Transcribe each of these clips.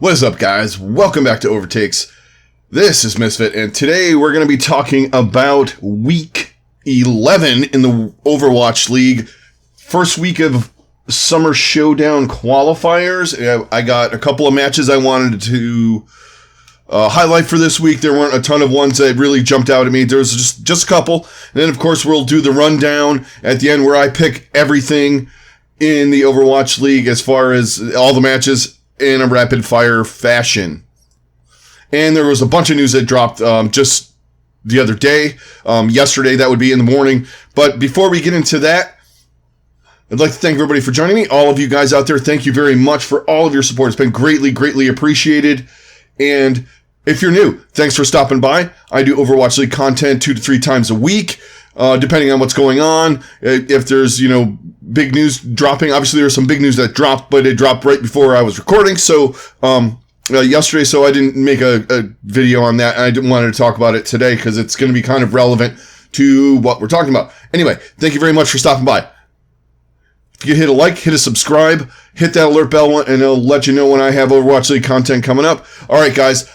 What is up, guys? Welcome back to OverTakes. This is Misfit, and today we're going to be talking about Week 11 in the Overwatch League. First week of Summer Showdown Qualifiers. I got a couple of matches I wanted to highlight for this week. There weren't a ton of ones that really jumped out at me. There was just a couple. And then, of course, we'll do the rundown at the end where I pick everything in the Overwatch League as far as all the matches in a rapid-fire fashion. And there was a bunch of news that dropped just the other day. Yesterday, that would be in the morning. But before we get into that, I'd like to thank everybody for joining me. All of you guys out there, thank you very much for all of your support. It's been greatly appreciated. And if you're new, thanks for stopping by. I do Overwatch League content 2 to 3 times a week, depending on what's going on. If there's, big news dropping, obviously there's some big news that dropped, but it dropped right before I was recording. So, yesterday, so I didn't make a video on that. I didn't want to talk about it today because it's going to be kind of relevant to what we're talking about. Anyway, thank you very much for stopping by. If you hit a like, hit a subscribe, hit that alert bell, and it'll let you know when I have Overwatch League content coming up. All right, guys,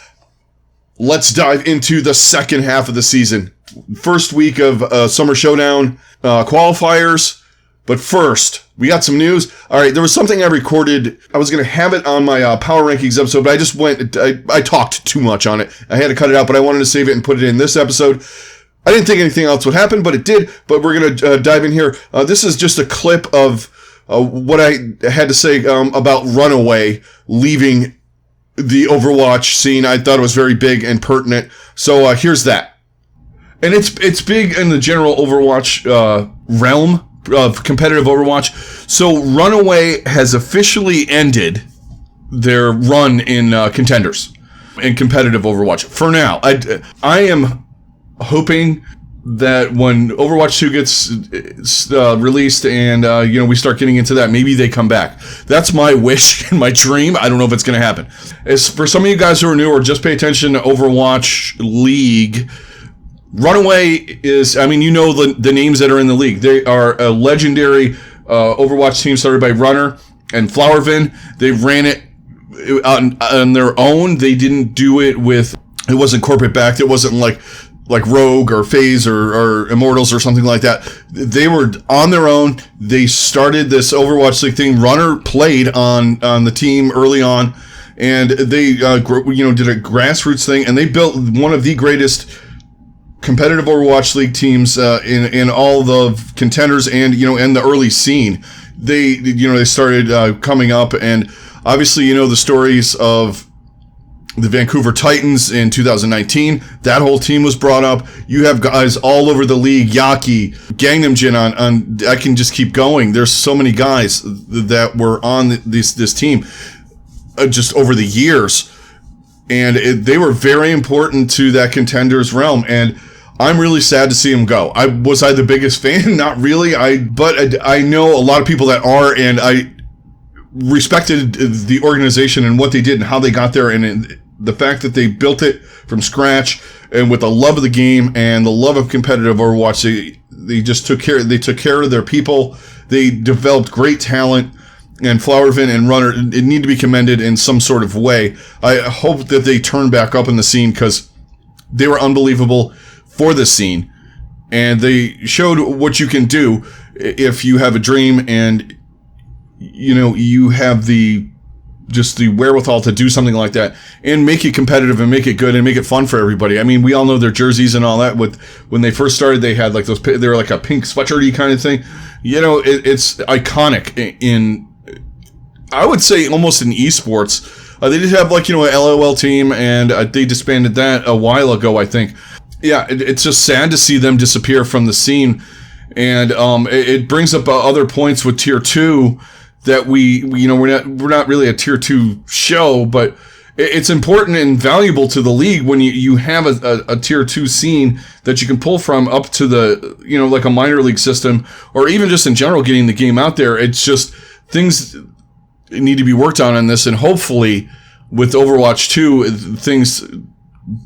let's dive into the second half of the season. First week of Summer Showdown Qualifiers. But first, we got some news. All right, there was something I recorded. I was going to have it on my Power Rankings episode, but I just I talked too much on it. I had to cut it out, but I wanted to save it and put it in this episode. I didn't think anything else would happen, but it did. But we're going to dive in here. This is just a clip of what I had to say about Runaway leaving the Overwatch scene. I thought it was very big and pertinent. So here's that. And it's big in the general Overwatch realm of competitive Overwatch. So Runaway has officially ended their run in contenders in competitive Overwatch. For now, I am hoping that when Overwatch 2 gets released and we start getting into that, maybe they come back. That's my wish and my dream. I don't know if it's going to happen. As for some of you guys who are new or just pay attention to Overwatch League, Runaway is, the names that are in the league. They are a legendary Overwatch team started by Runner and Flowervin. They ran it on their own. They didn't do it it wasn't corporate backed. It wasn't like Rogue or FaZe or Immortals or something like that. They were on their own. They started this Overwatch League thing. Runner played on the team early on, and they did a grassroots thing, and they built one of the greatest competitive Overwatch League teams in all the contenders and in the early scene. They started coming up, and obviously the stories of the Vancouver Titans in 2019. That whole team was brought up. You have guys all over the league, Yaki, Gangnam Jin on I can just keep going. There's so many guys that were on this team just over the years, and they were very important to that contenders realm, and I'm really sad to see him go. Was I the biggest fan? Not really. But I know a lot of people that are, and I respected the organization and what they did and how they got there, and the fact that they built it from scratch and with the love of the game and the love of competitive Overwatch. They just took care. They took care of their people. They developed great talent. And Flowervin and Runner need to be commended in some sort of way. I hope that they turn back up in the scene because they were unbelievable for this scene, and they showed what you can do if you have a dream and you have the wherewithal to do something like that and make it competitive and make it good and make it fun for everybody. We all know their jerseys and all that. When they first started, they had they were like a pink sweatshirt-y kind of thing. It's iconic in, I would say, almost in esports. They did have an LOL team, and they disbanded that a while ago, I think. Yeah, it's just sad to see them disappear from the scene, and it brings up other points with Tier 2 that we're not really a Tier 2 show, but it's important and valuable to the league when you have a Tier 2 scene that you can pull from up to the like a minor league system, or even just in general getting the game out there. It's just things need to be worked on in this, and hopefully with Overwatch 2 things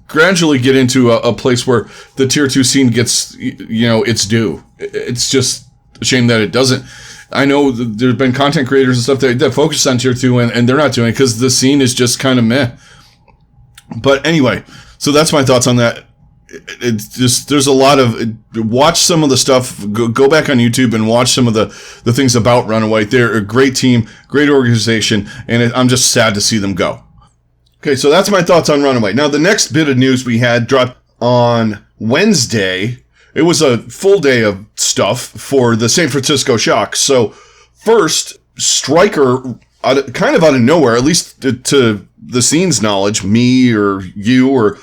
gradually get into a place where the Tier 2 scene gets, its due. It's just a shame that it doesn't. I know there's been content creators and stuff that focus on tier 2 and they're not doing it because the scene is just kind of meh. But anyway, so that's my thoughts on that. It's just, there's a lot of, watch some of the stuff, go back on YouTube and watch some of the things about Runaway. They're a great team, great organization, and I'm just sad to see them go. Okay, so that's my thoughts on Runaway. Now, the next bit of news we had dropped on Wednesday. It was a full day of stuff for the San Francisco Shock. So, first, Striker, kind of out of nowhere, at least to the scene's knowledge, me or you or,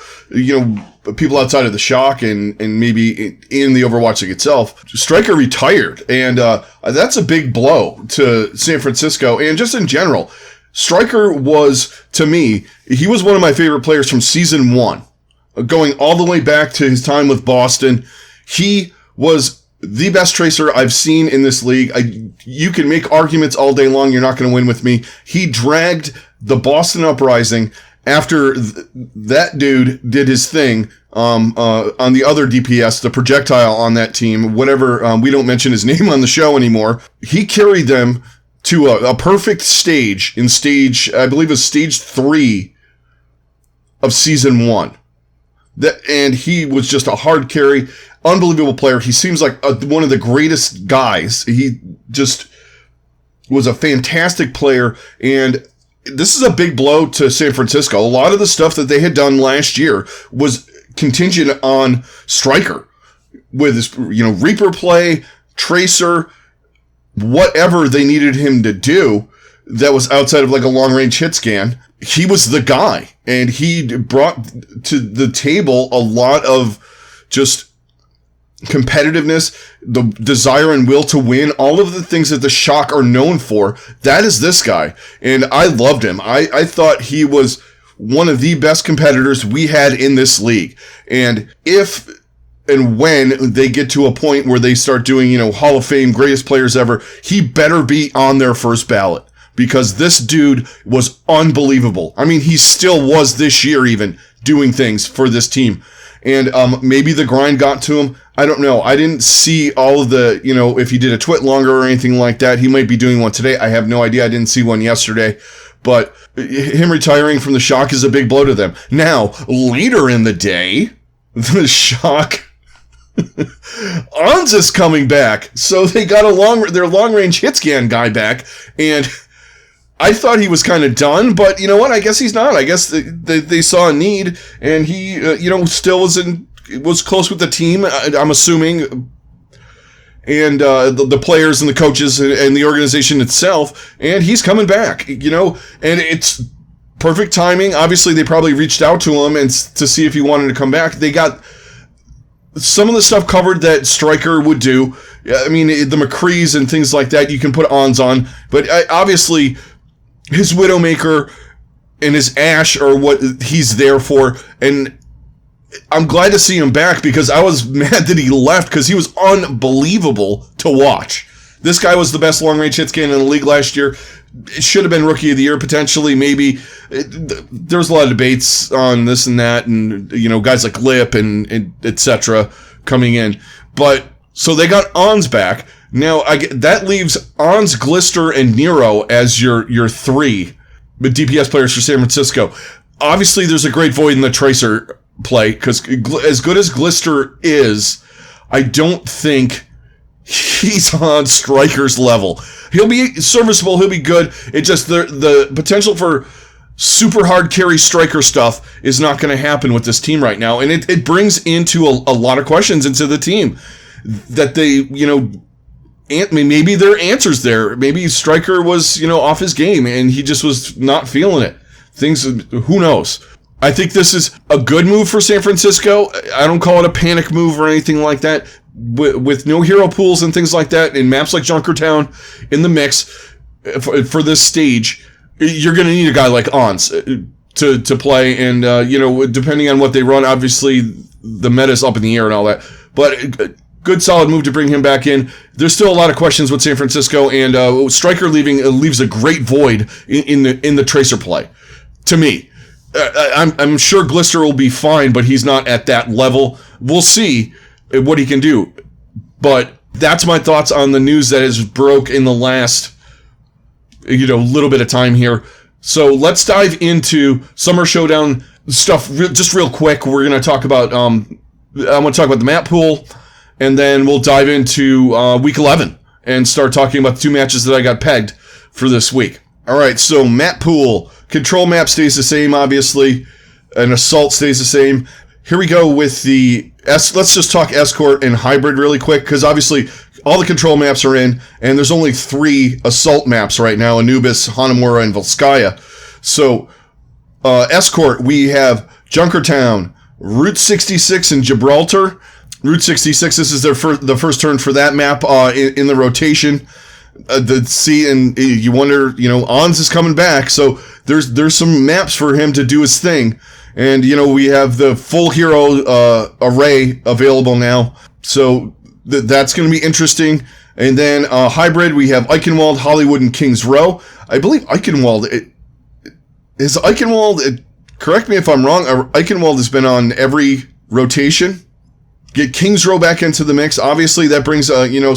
people outside of the Shock and maybe in the Overwatch League itself, Striker retired. And that's a big blow to San Francisco and just in general. Striker was, to me, he was one of my favorite players from Season 1. Going all the way back to his time with Boston. He was the best tracer I've seen in this league. You can make arguments all day long. You're not going to win with me. He dragged the Boston Uprising after that dude did his thing on the other DPS, the projectile on that team, whatever. We don't mention his name on the show anymore. He carried them to a perfect stage in I believe it was stage 3 of Season 1. And he was just a hard carry, unbelievable player. He seems like one of the greatest guys. He just was a fantastic player, and this is a big blow to San Francisco. A lot of the stuff that they had done last year was contingent on Striker with his, Reaper play, Tracer, whatever they needed him to do that was outside of like a long-range hit scan. He was the guy, and he brought to the table a lot of just competitiveness, the desire and will to win, all of the things that the Shock are known for. That is this guy, and I loved him. I thought he was one of the best competitors we had in this league, and if and when they get to a point where they start doing, Hall of Fame, greatest players ever, he better be on their first ballot. Because this dude was unbelievable. I mean, he still was this year even doing things for this team. And maybe the grind got to him. I don't know. I didn't see all of the, if he did a twit longer or anything like that. He might be doing one today. I have no idea. I didn't see one yesterday. But him retiring from the Shock is a big blow to them. Now, later in the day, the Shock... Ons is coming back. So they got their long-range hit scan guy back. And... I thought he was kind of done, but you know what? I guess he's not. I guess they saw a need, and he, still was close with the team, I'm assuming, and the players and the coaches and the organization itself, and he's coming back, and it's perfect timing. Obviously, they probably reached out to him and to see if he wanted to come back. They got some of the stuff covered that Striker would do. I mean, the McCrees and things like that, you can put ons on, but obviously... his Widowmaker and his Ashe are what he's there for, and I'm glad to see him back because I was mad that he left because he was unbelievable to watch. This guy was the best long-range hit scan in the league last year. It should have been Rookie of the Year, potentially, maybe. There's a lot of debates on this and that, and, guys like Lip and etc. coming in. But, so they got Ons back. Now, that leaves Ons, Glister, and Nero as your 3 DPS players for San Francisco. Obviously, there's a great void in the Tracer play, because as good as Glister is, I don't think he's on Striker's level. He'll be serviceable, he'll be good. It just, the potential for super hard carry Striker stuff is not going to happen with this team right now, and it brings into a lot of questions into the team that they, maybe there are answers there. Maybe Striker was, off his game and he just was not feeling it. Who knows? I think this is a good move for San Francisco. I don't call it a panic move or anything like that. With no hero pools and things like that, and maps like Junkertown in the mix for this stage, you're going to need a guy like Ons to play. And, depending on what they run, obviously the meta's up in the air and all that. But... good solid move to bring him back in. There's still a lot of questions with San Francisco, and Striker leaves a great void in the Tracer play. To me, I'm sure Glister will be fine, but he's not at that level. We'll see what he can do. But that's my thoughts on the news that has broke in the last, little bit of time here. So let's dive into Summer Showdown stuff just real quick. We're going to talk about, I'm going to talk about the map pool, and then we'll dive into week 11 and start talking about the 2 matches that I got pegged for this week. All right, so map pool. Control map stays the same, obviously, and assault stays the same. Here we go with let's just talk escort and hybrid really quick, because obviously all the control maps are in, and there's only 3 assault maps right now: Anubis, Hanamura, and Volskaya. So escort, we have Junkertown, Route 66, and Gibraltar. Route 66, this is the first turn for that map in the rotation. And you wonder, Ons is coming back, so there's some maps for him to do his thing. And, we have the full hero array available now, so that's going to be interesting. And then hybrid, we have Eichenwald, Hollywood, and Kings Row. I believe Eichenwald, correct me if I'm wrong, Eichenwald has been on every rotation. Get Kings Row back into the mix. Obviously, that brings,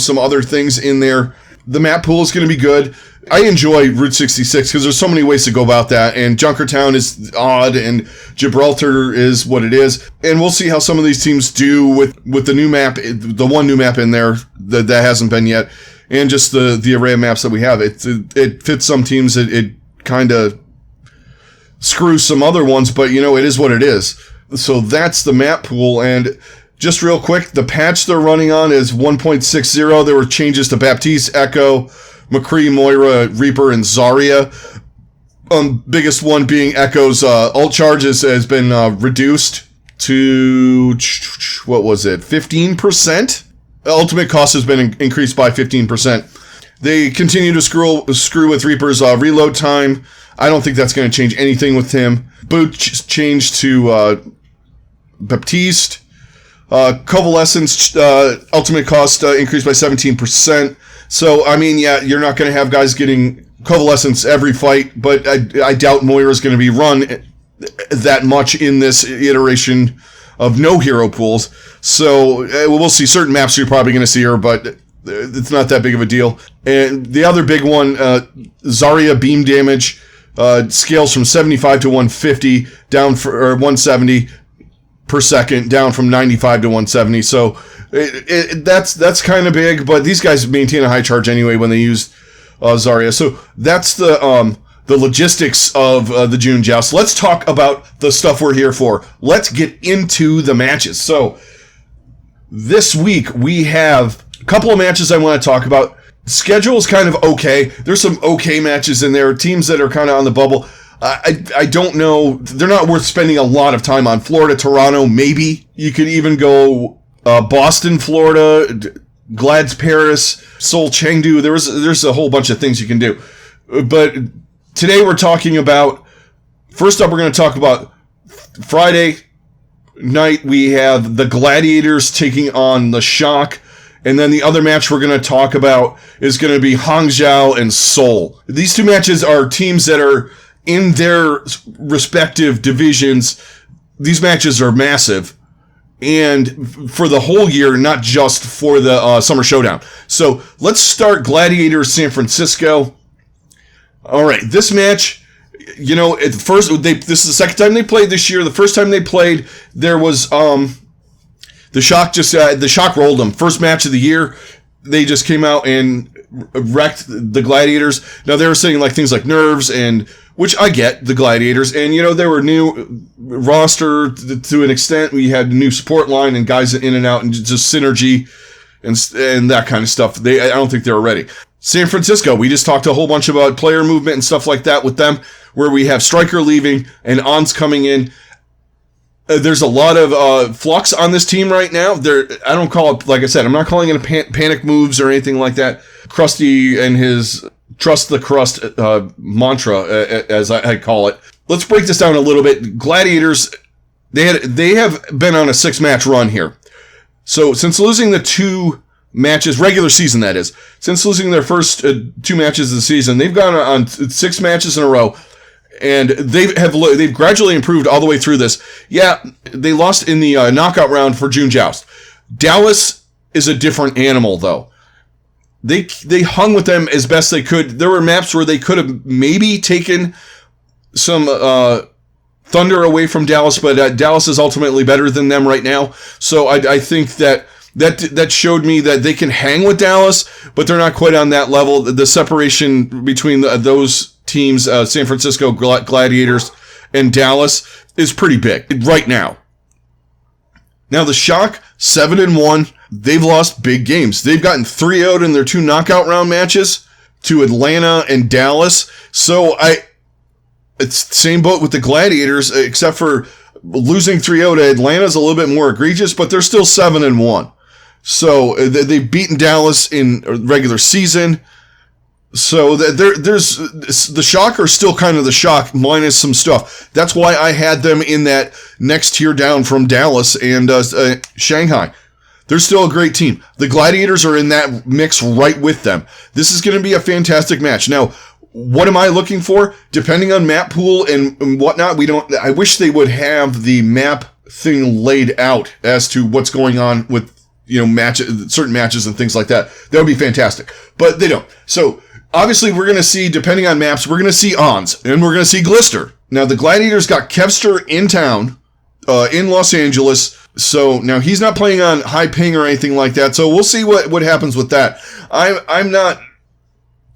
some other things in there. The map pool is going to be good. I enjoy Route 66 because there's so many ways to go about that, and Junkertown is odd, and Gibraltar is what it is, and we'll see how some of these teams do with the new map, the one new map in there that hasn't been yet, and just the array of maps that we have. It fits some teams, it kind of screws some other ones, but it is what it is. So that's the map pool, and just real quick, the patch they're running on is 1.60. There were changes to Baptiste, Echo, McCree, Moira, Reaper, and Zarya. Biggest one being Echo's ult charges has been reduced to, 15%? Ultimate cost has been increased by 15%. They continue to screw with Reaper's reload time. I don't think that's going to change anything with him. Boot changed to Baptiste. Convalescence ultimate cost increased by 17%. So, you're not going to have guys getting Convalescence every fight, but I doubt Moira's going to be run that much in this iteration of no hero pools. So, we'll see. Certain maps you're probably going to see her, but it's not that big of a deal. And the other big one, Zarya beam damage scales from 75 to 150, down or 170 per second, down from 95 to 170. So that's kind of big, but these guys maintain a high charge anyway when they use Zarya. So that's the logistics of the June Joust. Let's talk about the stuff we're here for. Let's get into the matches. So this week we have a couple of matches I want to talk about. Schedule is kind of okay. There's some okay matches in there. Teams that are kind of on the bubble. I don't know. They're not worth spending a lot of time on. Florida, Toronto, maybe. You could even go Boston, Florida, Glad's Paris, Seoul, Chengdu. There's a whole bunch of things you can do. But today we're talking about, first up we're going to talk about Friday night. We have the Gladiators taking on the Shock. And then the other match we're going to talk about is going to be Hangzhou and Seoul. These two matches are teams that are in their respective divisions. These matches are massive, and for the whole year, not just for the Summer Showdown. So let's start Gladiators San Francisco. All right, this match, at first this is the second time they played this year. The first time they played, there was the Shock the Shock rolled them. First match of the year, they just came out and wrecked the Gladiators. Now they were saying things like nerves, and which I get, the Gladiators, and they were new roster to an extent. We had a new support line and guys in and out, and just synergy and that kind of stuff. I don't think they were ready. San Francisco, we just talked a whole bunch about player movement and stuff like that with them, where we have Striker leaving and Ons coming in. There's a lot of flux on this team right now. I don't call it, like I said, I'm not calling it a panic moves or anything like that. Krusty and his trust the crust mantra, as I call it. Let's break this down a little bit. Gladiators, they have been on a 6-match run here. So since losing the 2 matches, regular season that is, since losing their first 2 matches of the season, they've gone on 6 matches in a row. And they've gradually improved all the way through this. Yeah, they lost in the knockout round for June Joust. Dallas is a different animal, though. They hung with them as best they could. There were maps where they could have maybe taken some thunder away from Dallas, but Dallas is ultimately better than them right now. So I think that showed me that they can hang with Dallas, but they're not quite on that level. The separation between those teams, San Francisco Gladiators and Dallas, is pretty big right now. Now the Shock, 7-1. They've lost big games. They've gotten 3-0 in their 2 knockout round matches to Atlanta and Dallas. So it's the same boat with the Gladiators, except for losing 3-0 to Atlanta is a little bit more egregious, but they're still 7-1. So they've beaten Dallas in regular season. So there's the Shock are still kind of the Shock minus some stuff. That's why I had them in that next tier down from Dallas and Shanghai. They're still a great team. The Gladiators are in that mix right with them. This is going to be a fantastic match. Now, what am I looking for? Depending on map pool and whatnot, I wish they would have the map thing laid out as to what's going on with, certain matches and things like that. That would be fantastic. But they don't. So, obviously, we're going to see, depending on maps, we're going to see Ons, and we're going to see Glister. Now, the Gladiators got Kevster in town, in Los Angeles, so now he's not playing on high ping or anything like that, so we'll see what happens with that. I'm not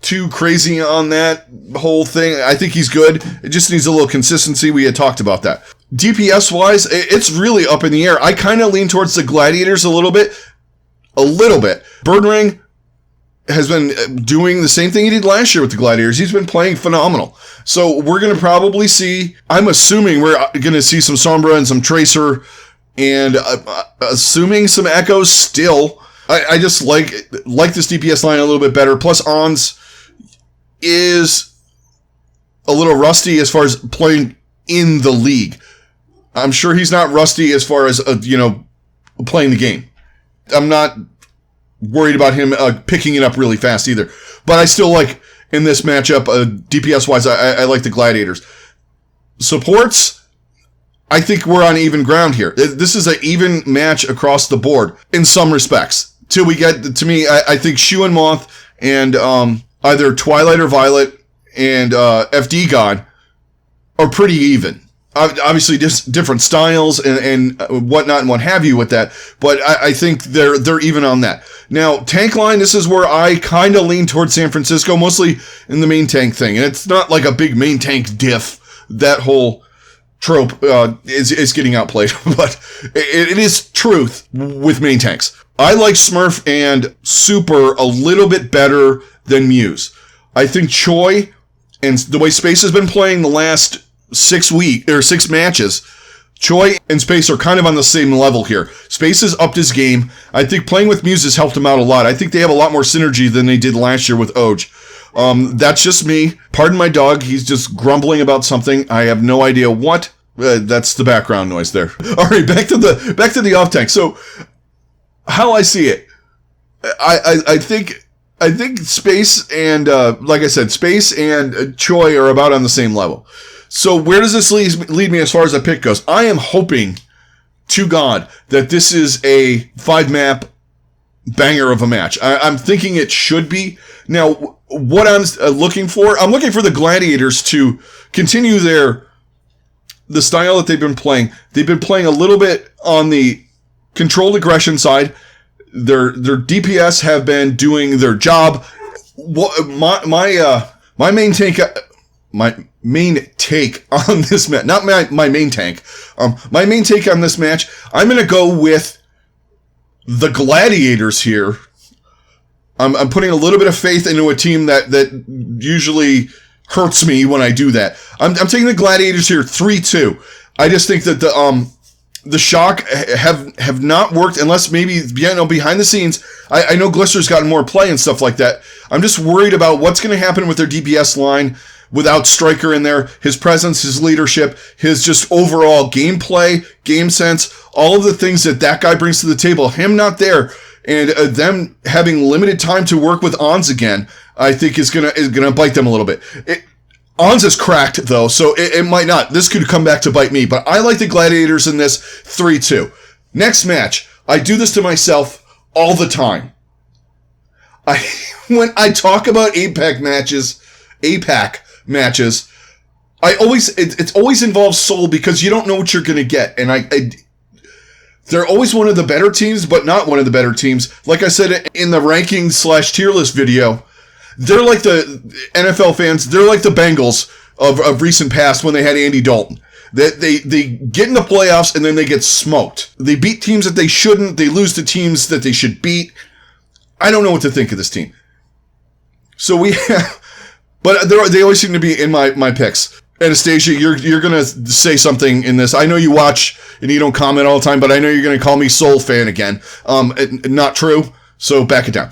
too crazy on that whole thing. I think he's good. It just needs a little consistency. We had talked about that. DPS-wise, it's really up in the air. I kind of lean towards the Gladiators a little bit. Birdring has been doing the same thing he did last year with the Gladiators. He's been playing phenomenal. So we're going to probably see, I'm assuming we're going to see some Sombra and some Tracer, and assuming some Echoes still. I just like this DPS line a little bit better. Plus, Ons is a little rusty as far as playing in the league. I'm sure he's not rusty as far as, playing the game. I'm not worried about him picking it up really fast either. But I still like, in this matchup, DPS-wise, I like the Gladiators. Supports, I think we're on even ground here. This is an even match across the board in some respects. Till we get, to me, I think Shu and Moth and either Twilight or Violet and FD God are pretty even. Obviously, just different styles and whatnot and what have you with that, but I think they're even on that. Now, tank line, this is where I kind of lean towards San Francisco, mostly in the main tank thing, and it's not like a big main tank diff. That whole trope is getting outplayed, but it is truth with main tanks. I like Smurf and Super a little bit better than Muse. I think Choi and the way Space has been playing the last 6 matches, Choi and Space are kind of on the same level here. Space has upped his game. I think playing with Muse has helped him out a lot. I think they have a lot more synergy than they did last year with Oj. That's just me. Pardon my dog. He's just grumbling about something. I have no idea what. That's the background noise there. All right, back to the off tank. So, how I see it, I think Space and like I said, Space and Choi are about on the same level. So where does this lead me as far as the pick goes? I am hoping to God that this is a 5-map banger of a match. I'm thinking it should be. Now, what I'm looking for the Gladiators to continue the style that they've been playing. They've been playing a little bit on the controlled aggression side. Their DPS have been doing their job. My main take on this match, not my main tank. My main take on this match, I'm going to go with the Gladiators here. I'm putting a little bit of faith into a team that usually hurts me when I do that. I'm taking the Gladiators here 3-2. I just think that the Shock have not worked unless maybe behind the scenes. I know Glister's gotten more play and stuff like that. I'm just worried about what's going to happen with their DPS line without Striker in there, his presence, his leadership, his just overall gameplay, game sense, all of the things that guy brings to the table. Him not there, and them having limited time to work with Ons again, I think is gonna bite them a little bit. Ons is cracked though, so it might not. This could come back to bite me, but I like the Gladiators in this 3-2. Next match, I do this to myself all the time. When I talk about APAC matches, it always involves Seoul because you don't know what you're going to get. And they're always one of the better teams, but not one of the better teams. Like I said in the rankings/tier list video, they're like the NFL fans. They're like the Bengals of recent past when they had Andy Dalton. They get in the playoffs and then they get smoked. They beat teams that they shouldn't. They lose to teams that they should beat. I don't know what to think of this team. So but they always seem to be in my picks. Anastasia, you're gonna say something in this. I know you watch and you don't comment all the time, but I know you're gonna call me Seoul fan again. Not true. So back it down.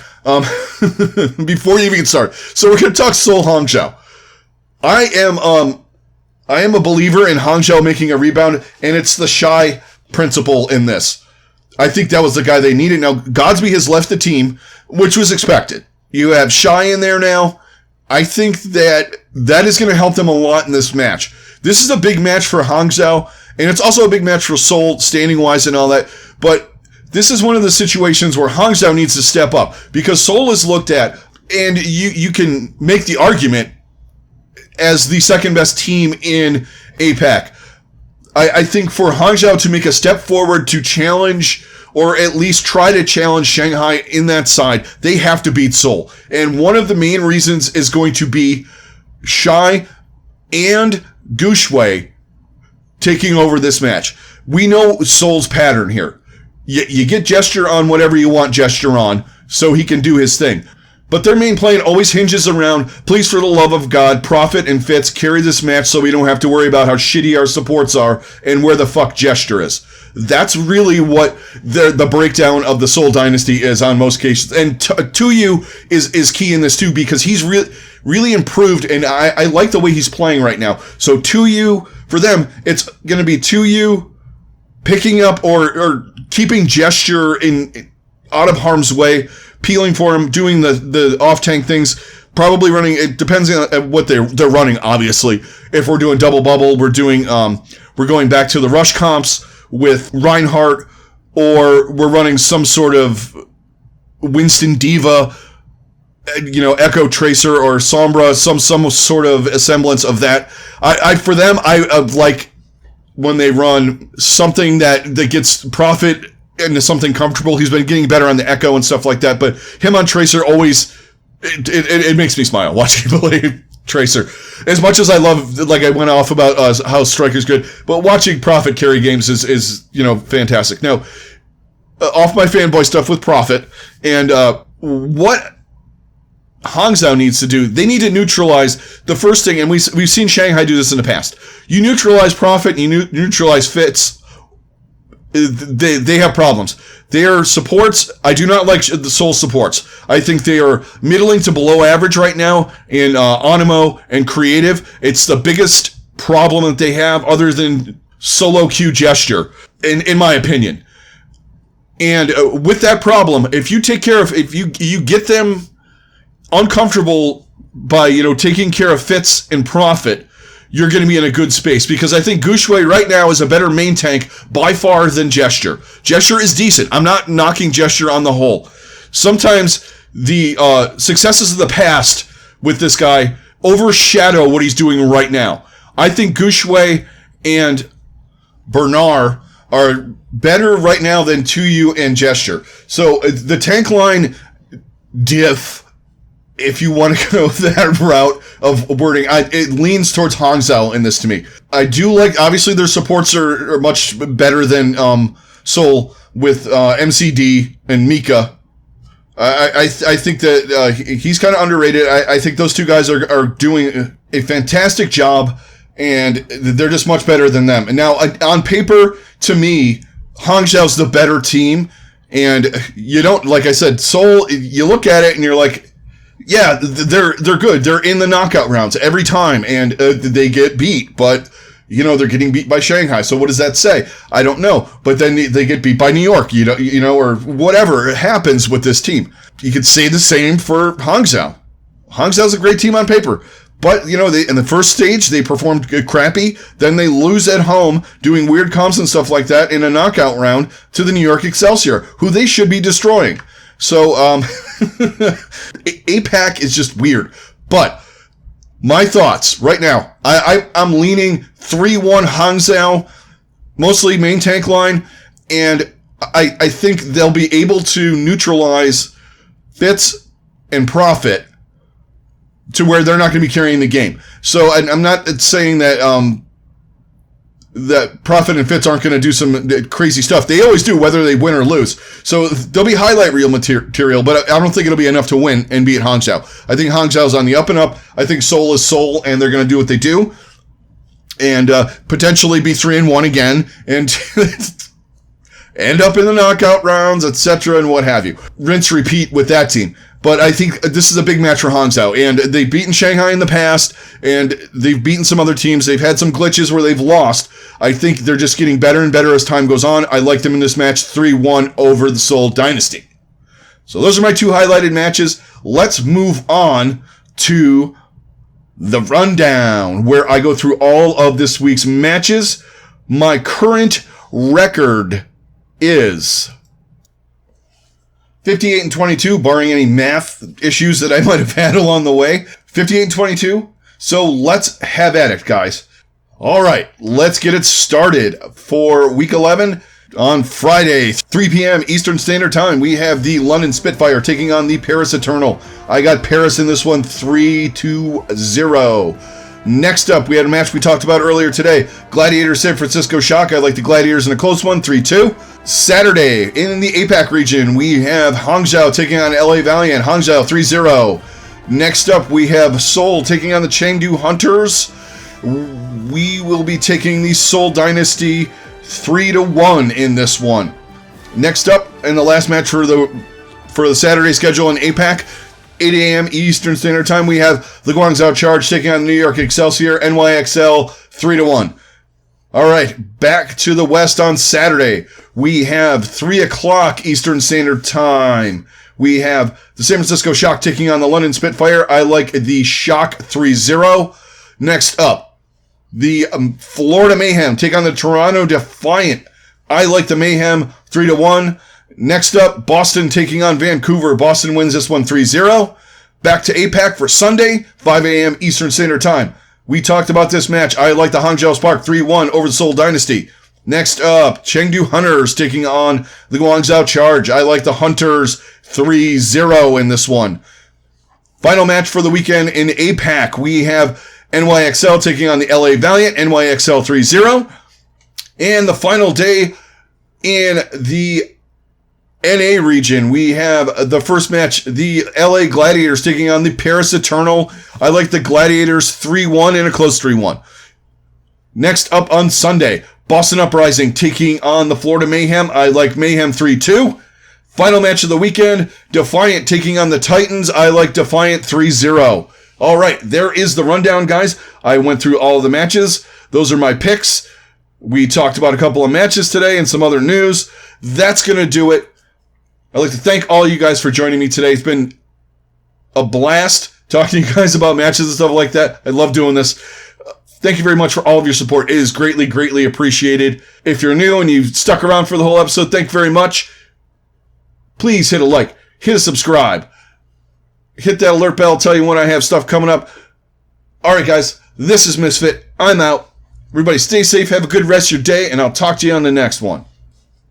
Before you even start. So we're gonna talk Seoul Hangzhou. I am a believer in Hangzhou making a rebound, and it's the Shy principle in this. I think that was the guy they needed. Now, Godsby has left the team, which was expected. You have Shy in there now. I think that is going to help them a lot in this match. This is a big match for Hangzhou, and it's also a big match for Seoul, standing-wise and all that. But this is one of the situations where Hangzhou needs to step up, because Seoul is looked at, and you can make the argument as the second-best team in APAC. I think for Hangzhou to make a step forward to challenge, or at least try to challenge Shanghai in that side, they have to beat Seoul. And one of the main reasons is going to be Shy and Gushwei taking over this match. We know Seoul's pattern here. You get Gesture on whatever you want Gesture on, so he can do his thing. But their main plan always hinges around, please for the love of God, Prophet and Fitz carry this match so we don't have to worry about how shitty our supports are and where the fuck Gesture is. That's really what the breakdown of the Seoul Dynasty is on most cases. And Tuyu is key in this too, because he's really improved, and I like the way he's playing right now. So Tuyu, for them, it's going to be Tuyu picking up or keeping Gesture out of harm's way, peeling for him, doing the off-tank things, probably running, it depends on what they're running, obviously. If we're doing double bubble, we're going back to the rush comps with Reinhardt, or we're running some sort of Winston Diva, Echo Tracer or Sombra, some sort of semblance of that. For them, I like when they run something that gets Prophet into something comfortable. He's been getting better on the Echo and stuff like that, but him on Tracer always, it makes me smile watching him play Tracer. As much as I love, like I went off about how Striker's good, but watching Prophet carry games is fantastic. Now, off my fanboy stuff with Prophet, and what Hangzhou needs to do, they need to neutralize the first thing, and we've seen Shanghai do this in the past. You neutralize Prophet, you neutralize Fitz, they have problems. Their supports, I do not like the Seoul supports. I think they are middling to below average right now in Onimo and Creative. It's the biggest problem that they have, other than solo queue Gesture, in my opinion. And with that problem, if you get them uncomfortable by taking care of Fitz and Prophet, you're going to be in a good space, because I think Gushwei right now is a better main tank by far than Gesture. Gesture is decent. I'm not knocking Gesture on the whole. Sometimes the successes of the past with this guy overshadow what he's doing right now. I think Gushwei and Bernard are better right now than Tuyu and Gesture. So the tank line diff, if you want to go that route of wording, it leans towards Hangzhou in this to me. I do like, obviously their supports are much better than Seoul with MCD and Mika. I think that he's kind of underrated. I think those two guys are doing a fantastic job, and they're just much better than them. And now, on paper, to me, Hangzhou's the better team, and you don't, like I said, Seoul, you look at it and you're like, yeah, they're good. They're in the knockout rounds every time, and they get beat. But they're getting beat by Shanghai. So what does that say? I don't know. But then they get beat by New York. Or whatever happens with this team. You could say the same for Hangzhou. Hangzhou's a great team on paper, But, you know, in the first stage, they performed crappy. Then they lose at home, doing weird comps and stuff like that in a knockout round to the New York Excelsior, who they should be destroying. So, APAC is just weird. But my thoughts right now, I'm leaning 3-1 Hangzhou, mostly main tank line, and I think they'll be able to neutralize Fitz and Profit to where they're not going to be carrying the game. So I'm not saying that that Profit and Fitz aren't going to do some crazy stuff. They always do, whether they win or lose. So there'll be highlight reel material, but I don't think it'll be enough to win and beat Hangzhou. I think Hangzhou's on the up and up. I think Seoul is Seoul, and they're going to do what they do, and potentially be 3-1 again, and end up in the knockout rounds, etc., and what have you. Rinse, repeat with that team. But I think this is a big match for Hangzhou, and they've beaten Shanghai in the past, and they've beaten some other teams. They've had some glitches where they've lost. I think they're just getting better and better as time goes on. I like them in this match, 3-1 over the Seoul Dynasty. So those are my two highlighted matches. Let's move on to the rundown, where I go through all of this week's matches. My current record is 58-22, barring any math issues that I might have had along the way. 58-22. So let's have at it, guys. All right, let's get it started. For week 11, on Friday, 3 p.m. Eastern Standard Time, we have the London Spitfire taking on the Paris Eternal. I got Paris in this one 3-0. Next up, we had a match we talked about earlier today. Gladiators San Francisco Shock. I like the Gladiators in a close one, 3-2. Saturday, in the APAC region, we have Hangzhou taking on LA Valiant. Hangzhou 3-0. Next up, we have Seoul taking on the Chengdu Hunters. We will be taking the Seoul Dynasty 3-1 in this one. Next up, in the last match for the Saturday schedule in APAC, 8 a.m. Eastern Standard Time, we have the Guangzhou Charge taking on the New York Excelsior, NYXL 3-1. All right, back to the West on Saturday. We have 3 o'clock Eastern Standard Time. We have the San Francisco Shock taking on the London Spitfire. I like the Shock 3-0. Next up, the Florida Mayhem take on the Toronto Defiant. I like the Mayhem 3-1. Next up, Boston taking on Vancouver. Boston wins this one 3-0. Back to APAC for Sunday, 5 a.m. Eastern Standard Time. We talked about this match. I like the Hangzhou Spark 3-1 over the Seoul Dynasty. Next up, Chengdu Hunters taking on the Guangzhou Charge. I like the Hunters 3-0 in this one. Final match for the weekend in APAC. We have NYXL taking on the LA Valiant. NYXL 3-0. And the final day in the NA region, we have the first match, the LA Gladiators taking on the Paris Eternal. I like the Gladiators 3-1 in a close 3-1. Next up on Sunday, Boston Uprising taking on the Florida Mayhem. I like Mayhem 3-2. Final match of the weekend, Defiant taking on the Titans. I like Defiant 3-0. All right, there is the rundown, guys. I went through all of the matches. Those are my picks. We talked about a couple of matches today and some other news. That's going to do it. I'd like to thank all you guys for joining me today. It's been a blast talking to you guys about matches and stuff like that. I love doing this. Thank you very much for all of your support. It is greatly, greatly appreciated. If you're new and you've stuck around for the whole episode, thank you very much. Please hit a like, hit a subscribe, hit that alert bell, tell you when I have stuff coming up. All right, guys, this is Misfit. I'm out. Everybody stay safe, have a good rest of your day, and I'll talk to you on the next one.